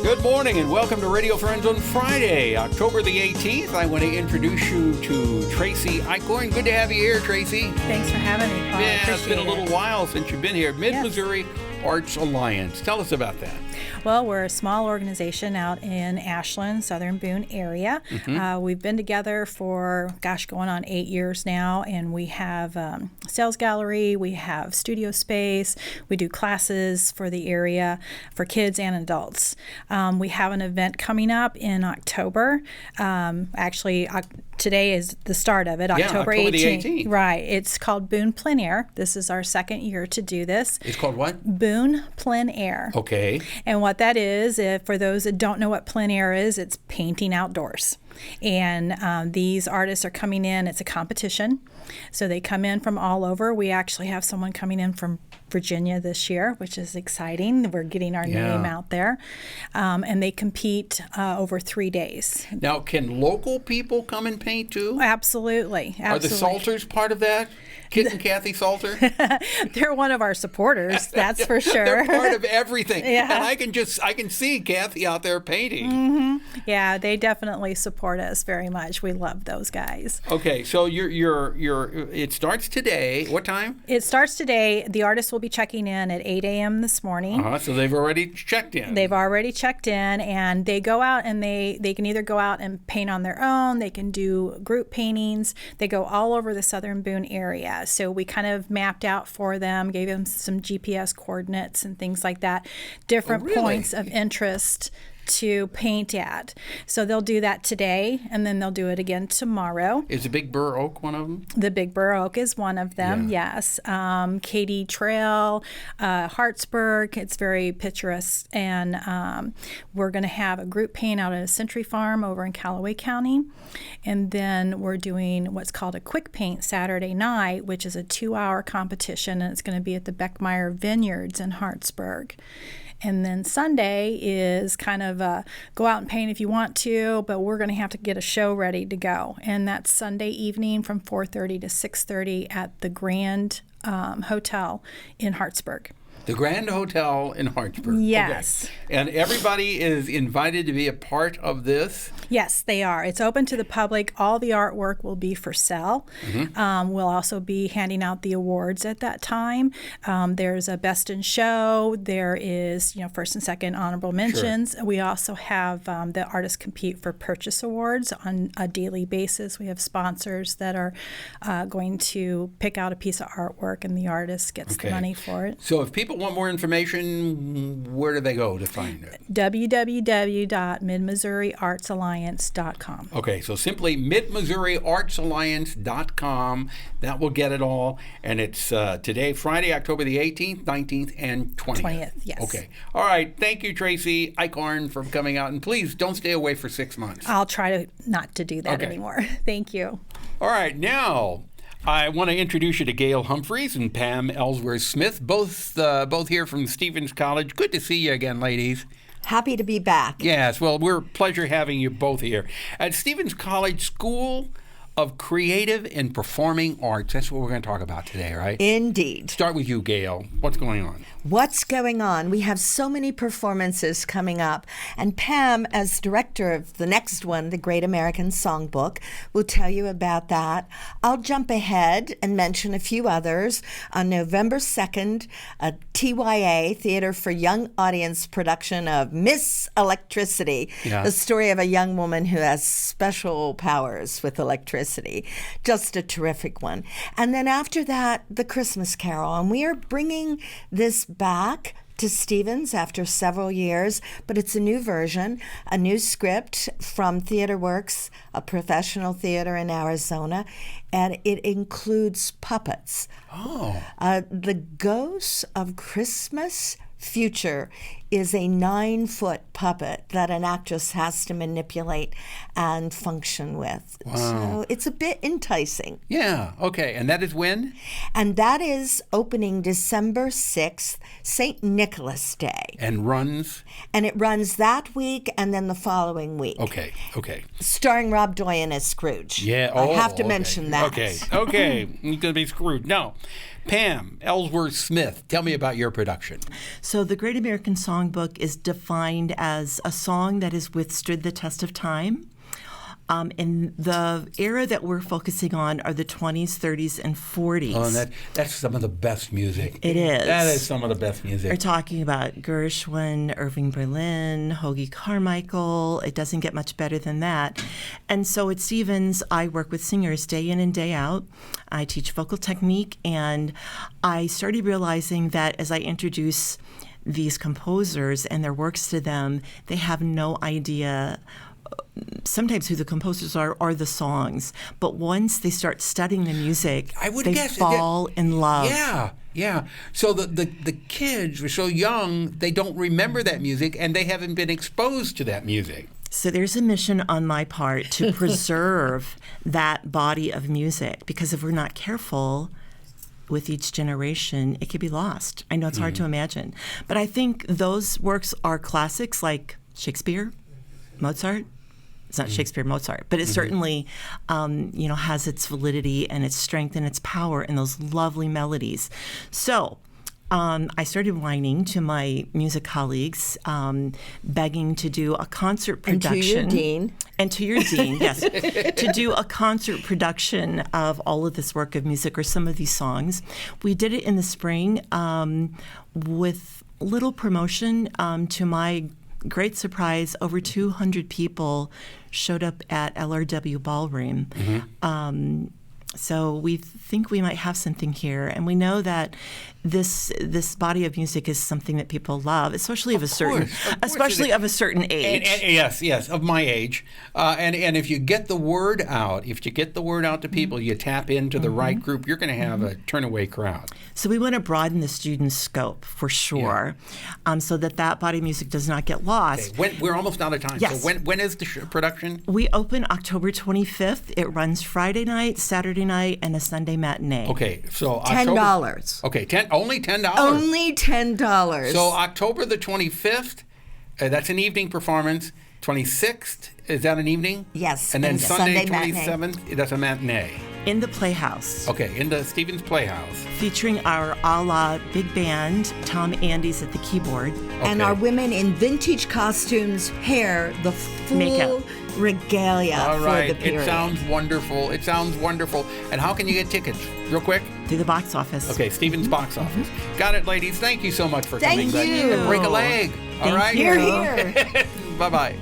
Good morning and welcome to Radio Friends on Friday, October the 18th. I want to introduce you to TRACY EICHHORN. Good to have you here, TRACY. Thanks for having me, Paul. Yeah, it's been a little while since you've been here. Mid-Missouri Arts Alliance. Tell us about that. Well, we're a small organization out in Ashland, southern Boone area. We've been together for, going on 8 years now, and we have a sales gallery, we have studio space, we do classes for the area for kids and adults. We have an event coming up in October. Today is the start of it, October 18th. Right. It's called Boone Plein Air. This is our second year to do this. It's called what? Boone Plein Air. Okay. And what that is, for those that don't know what plein air is, it's painting outdoors. And these artists are coming in. It's a competition. So they come in from all over. We actually have someone coming in from Virginia this year, which is exciting. We're getting our name out there. And they compete over 3 days. Now, can local people come and paint too? Absolutely. Are the Salters part of that? Kit and Kathy Salter? They're one of our supporters, that's for sure. They're part of everything. Yeah. And I can see Kathy out there painting. Mm-hmm. Yeah, they definitely support us very much. We love those guys. Okay, so it starts today. What time? It starts today. The artists will be checking in at 8 a.m. this morning. So they've already checked in. They've already checked in, and they go out and they can either go out and paint on their own. They can do group paintings. They go all over the southern Boone area. So we kind of mapped out for them, gave them some GPS coordinates and things like that, different points of interest to paint at. So they'll do that today, and then they'll do it again tomorrow. Is the Big Burr Oak one of them? The Big Burr Oak is one of them, yes. Katy Trail, Hartsburg, it's very picturesque. And we're going to have a group paint out at a Century Farm over in Callaway County. And then we're doing what's called a quick paint Saturday night, which is a 2-hour competition, and it's going to be at the Beckmeyer Vineyards in Hartsburg. And then Sunday is kind of go out and paint if you want to, but we're going to have to get a show ready to go. And that's Sunday evening from 4:30 to 6:30 at the Grand Hotel in Hartsburg. The Grand Hotel in Hartsburg. Yes. Okay. And everybody is invited to be a part of this? Yes, they are. It's open to the public. All the artwork will be for sale. Mm-hmm. We'll also be handing out the awards at that time. There's a Best in Show. There is, first and second honorable mentions. Sure. We also have the artists compete for purchase awards on a daily basis. We have sponsors that are going to pick out a piece of artwork, and the artist gets the money for it. So if people want more information, where do they go to find it? www.midmissouriartsalliance.com. Okay, so simply midmissouriartsalliance.com. That will get it all. And it's today, Friday, October the 18th, 19th, and 20th. 20th, yes. Okay. All right. Thank you, TRACY EICHHORN, for coming out. And please don't stay away for 6 months. I'll try not to do that anymore. Thank you. All right. Now, I want to introduce you to GAIL Humphries and PAM ELLSWORTH-SMITH, both here from Stevens College. Good to see you again, ladies. Happy to be back. Yes, well, we're pleasure having you both here. At Stevens College School of Creative and Performing Arts, that's what we're going to talk about today, right? Indeed. Start with you, Gail. What's going on? What's going on? We have so many performances coming up, and Pam, as director of the next one, the Great American Songbook, will tell you about that. I'll jump ahead and mention a few others. On November 2nd, a TYA, Theater for Young Audience production of Miss Electricity, the story of a young woman who has special powers with electricity. Just a terrific one. And then after that, the Christmas Carol, and we are bringing this back to Stevens after several years, but it's a new version, a new script from TheaterWorks, a professional theater in Arizona, and it includes puppets. The Ghost of Christmas Future is a 9-foot puppet that an actress has to manipulate and function with. Wow. So it's a bit enticing. Yeah, okay. And that is when? And that is opening December 6th, St. Nicholas Day. And runs? And it runs that week and then the following week. Okay. Starring Rob Doyen as Scrooge. Yeah, I have to mention that. Okay. He's going to be Scrooge. Now, Pam ELLSWORTH-SMITH, tell me about your production. So the Great American Songbook Songbook is defined as a song that has withstood the test of time. And the era that we're focusing on are the 20s, 30s, and 40s. Oh, and that's some of the best music. It is. That is some of the best music. We're talking about Gershwin, Irving Berlin, Hoagie Carmichael. It doesn't get much better than that. And so at Stevens, I work with singers day in and day out. I teach vocal technique, and I started realizing that as I introduce these composers and their works to them, they have no idea sometimes who the composers are or the songs, but once they start studying the music, they fall in love. Yeah. So the kids were so young, they don't remember that music, and they haven't been exposed to that music. So there's a mission on my part to preserve that body of music, because if we're not careful with each generation, it could be lost. I know it's hard to imagine, but I think those works are classics like Shakespeare, Mozart. It's not Shakespeare, Mozart, but it certainly, has its validity and its strength and its power in those lovely melodies. So I started whining to my music colleagues, begging to do a concert production. And to your dean, yes. To do a concert production of all of this work of music or some of these songs. We did it in the spring with little promotion. To my great surprise, over 200 people showed up at LRW Ballroom. So we think we might have something here, and we know that this body of music is something that people love, especially of a certain age. Yes, of my age. And if you get the word out, to people, you tap into the right group, you're going to have a turnaway crowd. So we want to broaden the student scope for sure, so that body of music does not get lost. Okay. We're almost out of time. Yes. So when is the production? We open October 25th. It runs Friday night, Saturday night, and a Sunday matinee. Okay, so $10. Okay, only $10. Only $10. So October the 25th, that's an evening performance. 26th, is that an evening? Yes. And then Sunday 27th, matinee. That's a matinee. In the Playhouse. Okay, in the Stevens Playhouse. Featuring our a la big band, Tom Andes at the keyboard. And our women in vintage costumes, hair, the full makeup, regalia All right. for the period. It sounds wonderful. And how can you get tickets? Real quick. Through the box office. Okay, Stevens box office. Got it, ladies. Thank you so much for coming. Thank you. Break a leg. All right. Here, here. Bye-bye.